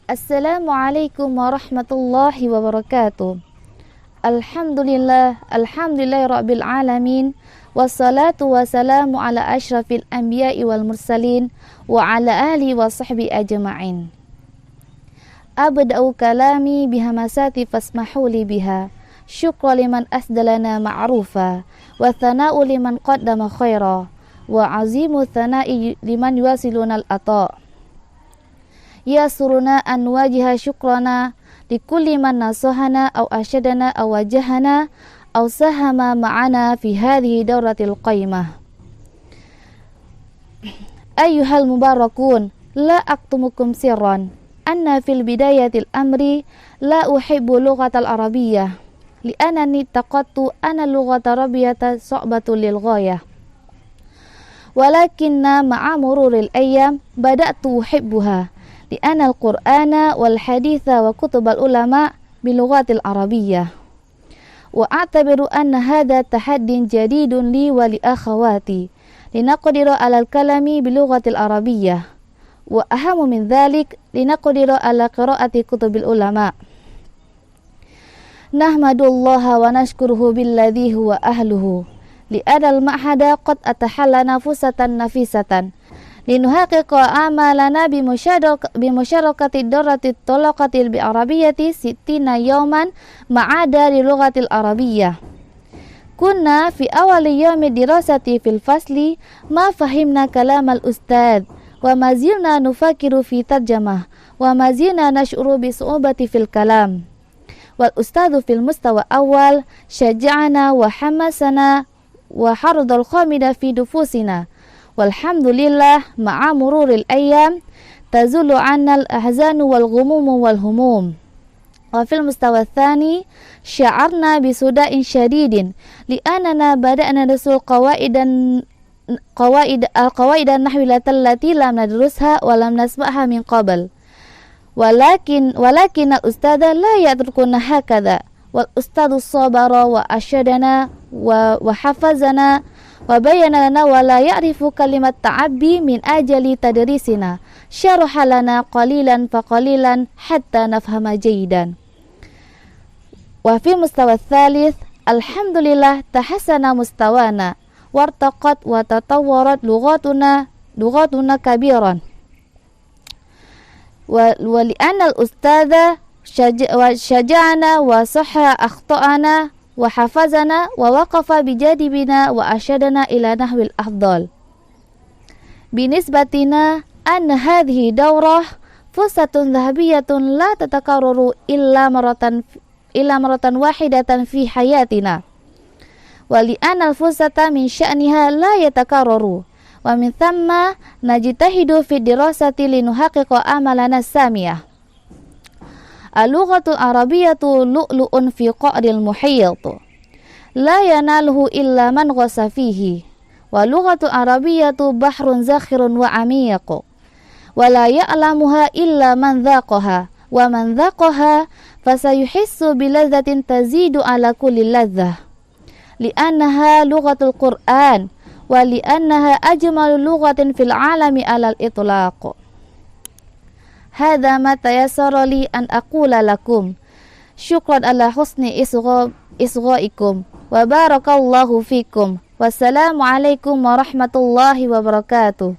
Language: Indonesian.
Assalamualaikum warahmatullahi wabarakatuh. Alhamdulillah rabbil alamin. Wassalatu wassalamu ala asyrafil anbiya'i wal mursalin wa ala alihi wa sahbihi ajma'in. Abda'u kalami bihamasati fasmahuli biha. Syukra liman asdalana ma'rufa wa thana'u liman qaddama khaira wa azimu thana'i liman yuwasiluna al-ata'. Ya suruna an wajiha syukrana likulli man nasahana aw asyadana aw wajahana aw sahama ma'ana fi hadhihi dawratil qaimah. Ayyuhal mubarakun, la aktumukum sirran anna fil bidayatil amri la uhibbu lughatal arabiyyah li'annani taqattu anna lughata arabiyyata su'batul lil ghayah. Walakinna ma'a mururil ayyam bada'tu uhibbuha li'anna al-Qur'ana wal haditha wa kutubal ulama bilughatil arabiyyah. Wa a'tabiru anna hadha tahaddin jadidun li wa li akhawati linaqdiru 'ala al-kalami bilughatil arabiyyah. Wa ahamu min dhalik linaqdiru 'ala qira'ati kutubil ulama. Nahmadullaha wa nashkuruhu billadhi huwa ahluhu li'anna al-ma'hada qad atahallana fusatan nafisatan linuhaqiqa amalana bimusyarakati darrati talaqatil bi arabiyyati sittina yawman ma'ada li lughatil arabiyyah. Kunna fi awali yawmi dirasati fil fasli ma fahimna kalamal ustadz wa mazilna nufakiru fi tarjamah wa mazilna nash'uru bi su'ubati fil kalam. Wal ustadzu fil mustawa awal syaja'ana wa hamasana wa haradal khamida fi dufusina. Walhamdulillah ma'a mururil ayyam tazulu 'anna al-ahzanu wal ghumumu wal humum. Wa fil mustawa tsani sya'arna bi suda'in syadidin li'annana bada'na nusul qawaid an-nahwi allati lam nadrusha wa lam nasma'ha min qabl. Walakin al-ustadza la yatrukuna hakadha wal ustadzu sabara wa asyadana wa hafazana wa bayyana lana wa la ya'rifu kalimat ta'abbi min ajali tadrisina syaraha lana qalilan fa qalilan hatta nafhama jayidan. Wa fi mustawa tsalits alhamdulillah tahassana mustawana wartaqat wa tatawwarat lughatuna kabiran wa li'anna al-ustadza syaja'ana wa sahha akhta'ana wa hafazana wa waqafa bijadibina wa asyadana ila nahwil afdal. Binisbatina anna hadhihi dawrah fursatun dhahabiyatun la tatakarraru illa maratan wahidatan fi hayatina. Wa li'anna al-fursata min sya'niha la yatakarraru wa min thamma najtahidu fi dirasati linuhaqiqa amalana samiyah. Al-lughatul arabiyyatu lu'lu'un fi qa'ril muhit la yanaluhu illa man ghasa fihi wa lughatul arabiyyatu bahrun zakhirun wa 'amiq wa la ya'lamuha illa man dhaqaha wa man dhaqaha fasayuhissu biladzatin tazidu ala kulli ladzah li'annaha lughatul Qur'an wa li'annaha ajmalu lughatin fil 'alami 'alal itlaq. Hadza ma tayassara li an aqula lakum. Syukran ala husni isghaikum wa barakallahu fikum. Wassalamu alaikum warahmatullahi wabarakatuh.